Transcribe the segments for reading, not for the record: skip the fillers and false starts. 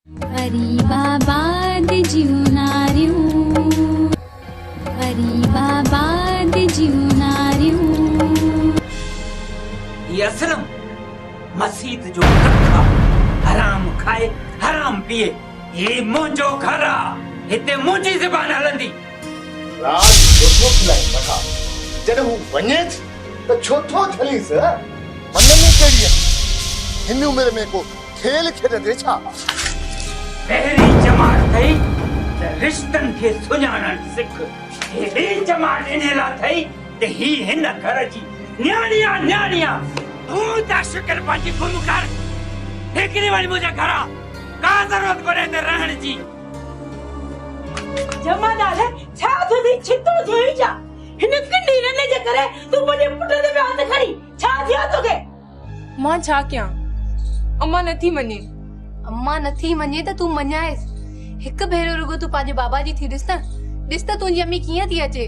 गरीबाबाद जीवनारियूं, गरीबाबाद जीवनारियूं। ये असलम मस्जिद जो कथा हराम खाए हराम पिए, ये मुंहिंजो घर आहे, हिते मुंहिंजी ज़बान हलंदी। राज छोथो खिलाई बता जॾहिं हू वञे त छोथो थलीस मन में कहिड़ी आहे? हिन उमिरि में को खेल खेॾंदे छा? पहिरीं जमात थई त रिश्तनि खे सुञाणण सिख। हेॾी जमात इन लाइ थई त ही हिन घर जी न्याणिया न्याणिया। तूं त शुक्र पंहिंजी गुम कर, हिकिड़ी वञ मुंहिंजे घरां, का ज़रूरत कोन्हे त रहण जी। जमादार छा तुझी छितो जोई जा हिन किंडी रने जे करे तू मुझे पुट दे पे हाथ खड़ी छा थियो तोके? मां छा कयां? अम्मा नथी मने। अम्मा नथी मने त तू मञाएस। हिक भेरो रुगो तू पाजे बाबा जी थी ॾिस त तुंहिंजी अम्मी कीअं थी अचे।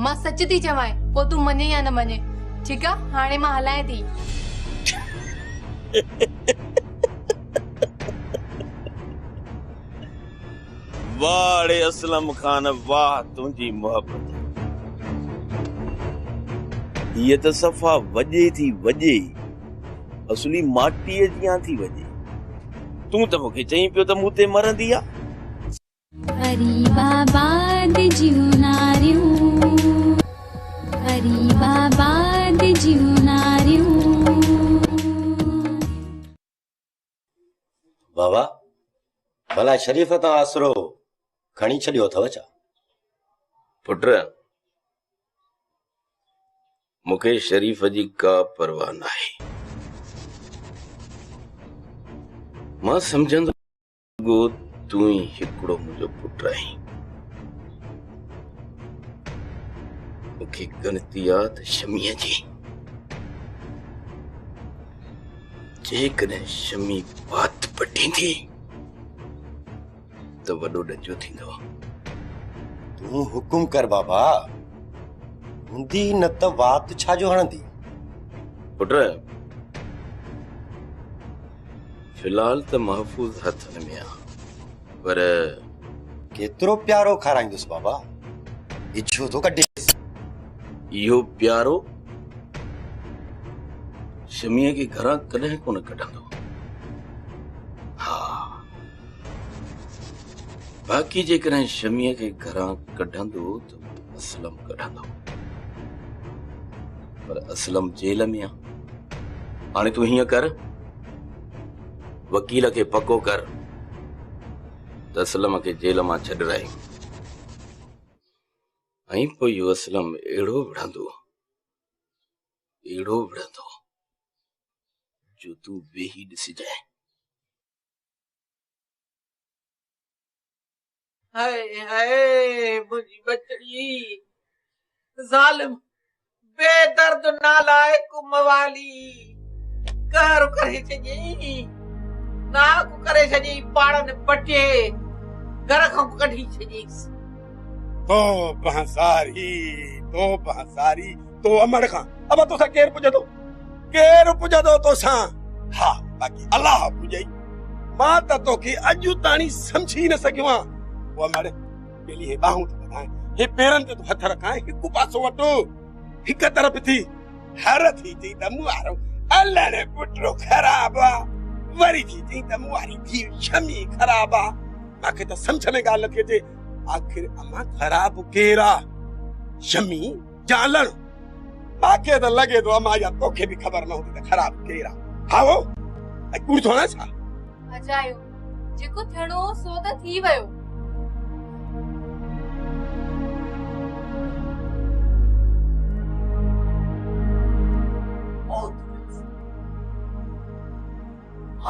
मां सच थी चवां, पो तू मने या न मने। ठीक आ, हाणे मां हलाए थी। वाह रे असलम खान, वाह तुंहिंजी मोहब्बत। ये त सफ़ा वॼे थी वॼे, असली माटीअ जियां थी वॼे। तूं त मूंखे चई पियो त मूं ते मरंदी आ। गरीबाबाद जीवनारियूं, गरीबाबाद जीवनारियूं। बाबा भला शरीफ़ तां आसरो खणी छॾियो अथव छा? पुट, मूंखे शरीफ़ जी का परवाह नाहे। मां सम्झंदो तूं ई हिकिड़ो मुंहिंजो पुट आहीं। मूंखे गिनती आहे त शमीअ जी, जेकॾहिं शमी बात पटींदी त वॾो ॾंजो थींदो। तूं हुकुम कर बाबा, हूंदी न त वात छा जो हणंदी? पुट, फिलहाल त महफूज़ हथनि में आहे, पर केतिरो प्यारो खाराईंदुसि बाबा, इच्छो थो कढेसि। इहो प्यारो शमीअ खे घरां कॾहिं कोन कढंदो। हा, बाक़ी जेकॾहिं शमीअ खे घरां कढंदो त असलम कढंदो, पर असलम जेल में आहे। हाणे तूं हीअं कर, वकील खे पको कर त असलम खे जेल मां छॾाई, ऐं पोइ इहो असलम अहिड़ो विढ़ंदो जो तूं वेही ॾिसिजांइ। हाय हाय मुझी बचड़ी जालिम बेदर्द नालायक मवाली कहर करे छॾी, नाक करे छॾी, पाड़न पटे घर खां कढी छॾीसि। तो बहसारी तो अमड़ खां अब तोसां केर पुॼंदो तोसां? हा, बाक़ी अल्लाह पुॼई। मां त तोखे अॼु ताणी सम्झी न सघियो आहियां। वो अमड़ पेली हे बाहूं तो वधाए, हे पेरनि ते तो हथ रखाए, हिकु पासो वटो, हिक तरफ़ थी हर थी चई त मुआरो अल्लाह ने पुटरो ख़राब आ, वरी थी चई त मुआरी थी शमी ख़राब आ। मूंखे त सम्झ में ॻाल्हि नथी अचे, आखिर अमा ख़राब केर आ, शमी जालण? मूंखे त लॻे थो अमा या तोखे बि ख़बर न हूंदी त ख़राब केर आ। हा वो कूड़ थोड़ा छा? अजायो जेको थियणो हो सो त थी वियो।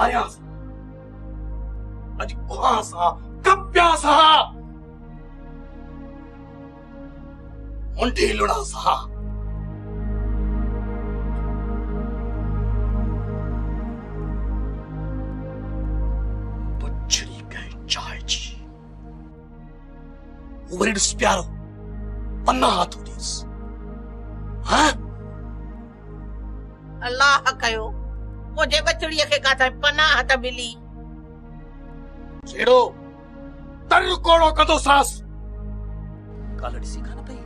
आया अॼु कुहासा कप्या सा मुंडी लुड़ा सा बचड़ी कहे चाहे जी उमरे ॾिस प्यारो पन्ना थो ॾिस। हाँ अल्लाह कयो मुझे बचड़ीअ खे काथा पनाह त मिली। छेड़ो तर कोड़ो कंदो सास काल ॾिसी कान पई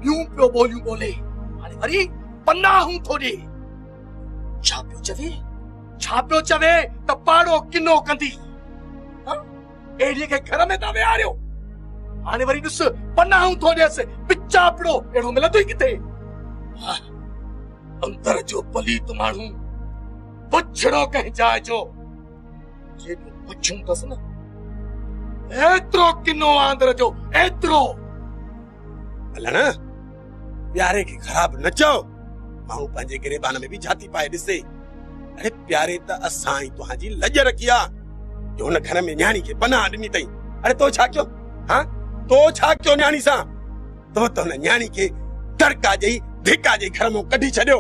यूं पियो बोलियूं बोले हाणे वरी पन्ना हूं थोड़ी छा पियो चवे त पाड़ो किनो कंदी एड़ीअ खे घर में ता विहारियो हाणे वरी ॾिस पन्ना हूं थोड़ेस पिचापड़ो एड़ो मिलंदो ई किथे अंदर जो पलीत माण्हू पुछड़ो कंहिं जाइ जो जेॾो पुछूं अथसि न एतिरो किनो आंदर जो एतिरो हलण प्यारे खे ख़राब न चओ माण्हू पंहिंजे गिरेबान में बि जाती पाए ॾिसे अरे प्यारे त असां ई तुंहिंजी लॼ रखी आहे जो हुन घर में न्याणी खे पनाह ॾिनी अथई अरे तो छा कयो हाँ तो छा कयो न्याणी सां तो त हुन न्याणी खे दड़का ॾेई धिका ॾेई घर मां कढी छॾियो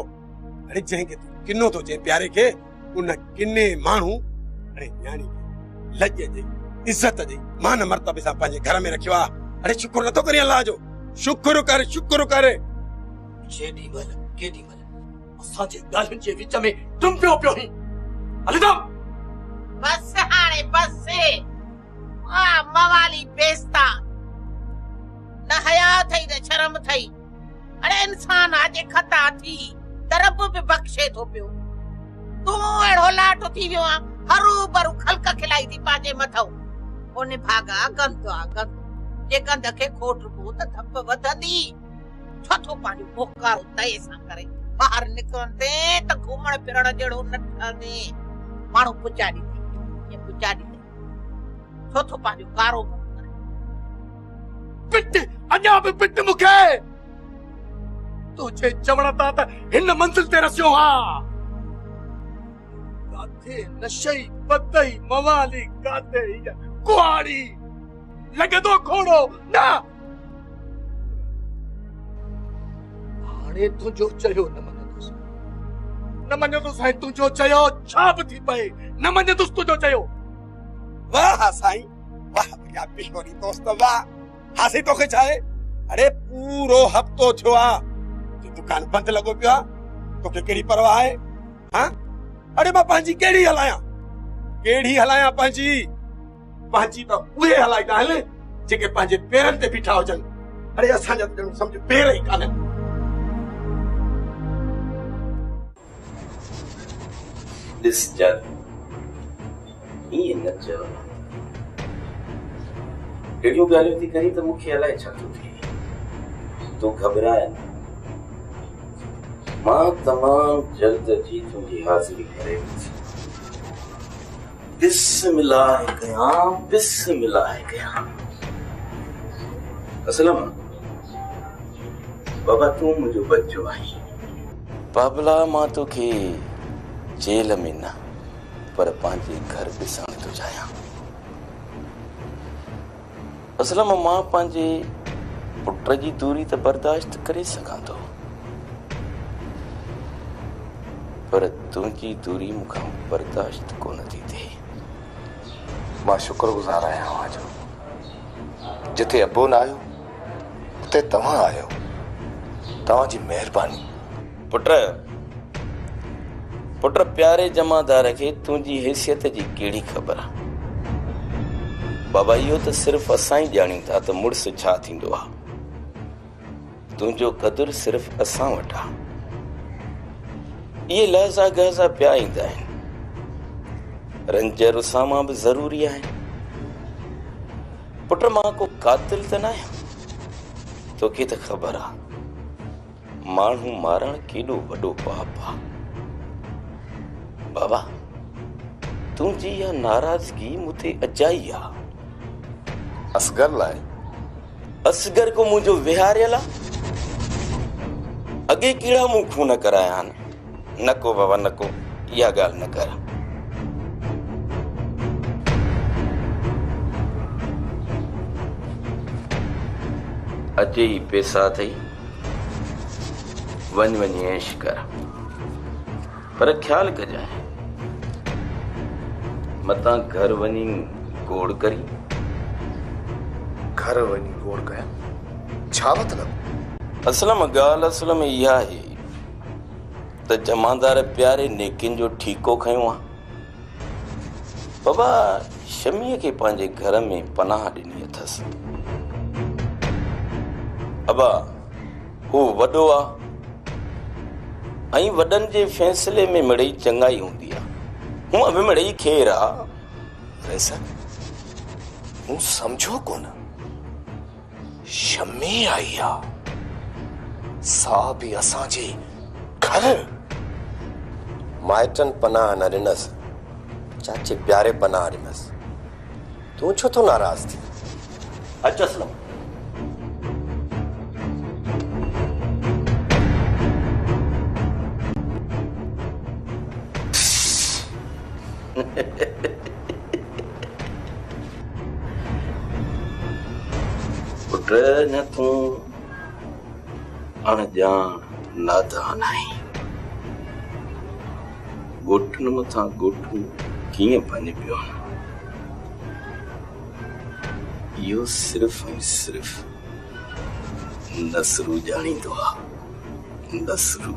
अरे जंहिंखे तूं किनो थो चए प्यारे खे उन किने माण्हू अरे न्याणी खे लॼ ॾेई इज़त ॾेई मान मर्तबे सां पंहिंजे घर में रखियो आहे अरे शुक्र नथो करी अल्लाह जो शुक्र कर केॾी महिल असांजे ॻाल्हियुनि जे विच में तुम पियो ही हलंदम बस हाणे बस वाह मवाली बेस्ता न हया थई न शर्म थई अरे इंसान आज खता थी तरब पे बख्शे थो पियो तू एड़ो लाटो थी वियो आ हरू भरू खलक खिलाई थी पाजे मथौ ओने भागा गंद जे गंद खे खोटबो त धप वधदी छथो पाणी मोकार तय सां करे बाहर निकरंदे त घुमण फिरण जड़ो न ठने माण्हू पुचाडी ये पुचाडी छथो पाणी कारो करे पिट अञा बि पिट मूंखे तुझे चवण था त हिन मंज़िल ते रसियो हा काथे नशई बदई मवाली काथे कुआड़ी लॻंदो घोड़ो न हाणे तुंहिंजो चयो न मञंदुसि साईं तुंहिंजो चयो छा बि थी पए न मञंदुसि तुंहिंजो चयो वाह साईं वाह भैया बिहोरी दोस्त वाह हासी तोखे छा आहे अरे पूरो हफ़्तो थियो आहे दुकान बंद लगो पिया तो के केड़ी परवाह है हां अरे मां पांजी केड़ी हलाया पांजी तो उहे हलाईदा हले जेके पांजे पेरन ते बीठा होजन अरे असा जा समझ पेर ही काने दिस जन ये न चो एडियो गालियो थी करी तो मुखे हलाए छा तो थी तो घबराए न मां तमाम जल्द जी तुझी हाजिरी करे बिस्मिल्लाह कयां असलम बाबा तू मुझो बच्चो आई बाबला मां तो के जेल में न पर पांजे घर ॾिसण तो जाया असलम मां पांजे पुट जी दूरी तो बर्दाश्त करे सकां तो पर तुझी दूरी मुखा बर्दाश्त कोन थी थे मां शुक्रगुजार आहियां आज जिथे अबो न आयो उते तव्हां आयो तव्हांजी महिरबानी पुट प्यारे जमादार के तुझी हैसियत जी केड़ी खबर बाबा यो तो सिर्फ असां ही जानी था तो मुड़स छा थींदो आ तुझो कदर सिर्फ असां वटा ये लहजा गहजा पिया ईंदा आहिनि रंज रुसामा भी जरूरी है पुट मां को कातिल त न आहियां तोखे त ख़बर आ माण्हू मारण केॾो वॾो पाप आ बाबा तुंहिंजी इहा नाराज़गी मूंते अजाई आ असगर लाइ असगर को मुंहिंजो विहारियल आ अॻे कीड़ा मूं खून कराया आहिनि नको बाबा नको इहा ॻाल्हि न कर अॼु ई पैसा अथई वञ ऐश कर पर ख्याल कजांइ मतां घर वञी गोड़ करी घर वञी गोड़ कयां छा मतलब असल में इहा आहे त जमादार प्यारे नेकिन जो ठीको खयो आहे बाबा शमीअ खे पंहिंजे घर में पनाह ॾिनी अथसि। अबा हू वॾो आहे ऐं वॾनि जे फ़ैसिले में मिड़ई चङाई हूंदी आहे। हूअं बि मिड़ई खेर आहे। हूं समझो कोन, शमी आई आ, सा भी असांजे घर। माइटन पनाह न ॾिनसि, चाचे प्यारे पनाह ॾिनसि। तूं छो तो नाराज़ थी? अचु असलम। पुट न तूं अणजान नादान आहीं। ॻोठनि मथां ॻोठूं कीअं बने पियो। इहो सिर्फ़ ऐं सिर्फ़ नसरू ॼाणींदो आहे। नसरू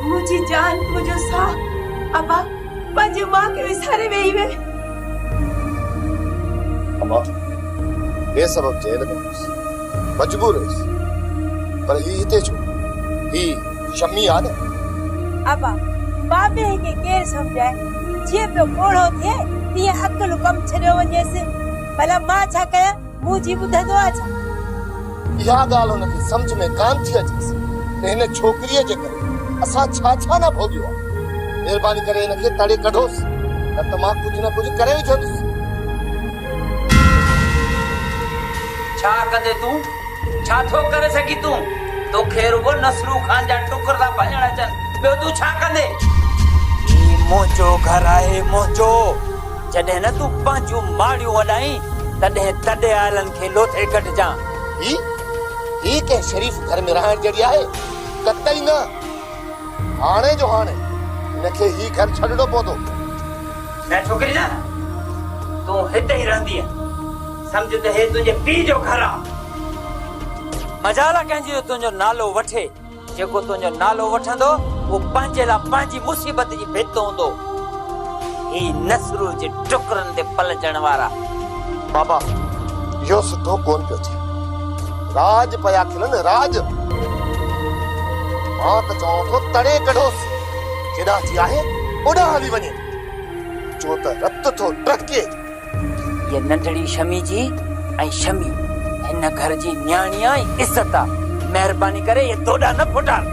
मुझी जान मुझो सा अबा पंहिंजी मां खे विसारे वेही वे। अम्मा बेसबब जेल में हुयसि, मजबूर हुयसि, पर ही हिते छो? ही शमी आ न। अबा बाबे खे केर सम्झाए? जीअं पियो कोड़ो थिए तीअं अकुल कम छॾियो वञेसि। भला मां छा कयां? मुंहिंजी ॿुधंदो आहे छा? इहा ॻाल्हि हुनखे सम्झ में कान थी अचेसि त हिन छोकिरीअ जे करे असां छा छा न भोगियो आहे। महिरबानी करे हिनखे तड़े कढोसि, न त मां कुझु न कुझु करे ई छॾंदुसि। छा कंदे तूं? छा थो करे सघी तूं? तोखे रुगो नसरू खान जा टुकर था भॼण अचनि, ॿियो तूं छा कंदे? ही मुंहिंजो घर आहे, मुंहिंजो। जॾहिं न तूं पंहिंजूं माड़ियूं वॾाई तॾहिं तॾहिं आलनि खे लोथे कढजां। ही कंहिं शरीफ़ घर में रहण जहिड़ी आहे? कतई न। हाणे जो हाणे हिनखे ही घर छॾणो पवंदो। न छोकिरी न, तूं हिते ई रहंदी आहे। सम्झ त हे तुंहिंजे पीउ जो घर आहे। मजाल कंहिंजी तुंहिंजो नालो वठे। जेको तुंहिंजो नालो वठंदो उहो पंहिंजे लाइ पंहिंजी मुसीबत जी भित हूंदो। ही नसरू जे टुकरनि ते पलजण वारा। बाबा इहो सुठो कोन पियो थिए। राज पया खिलन, राज। मां त चवां थो तड़े कढोसि, जेॾा जी आहे ओॾा हली वञे, छो त रत थो टहिके। ये नंढड़ी शमी जी ऐं शमी हिन घर जी न्याणी ऐं इज़त आहे। महिरबानी करे ये दोॾा न फुटार।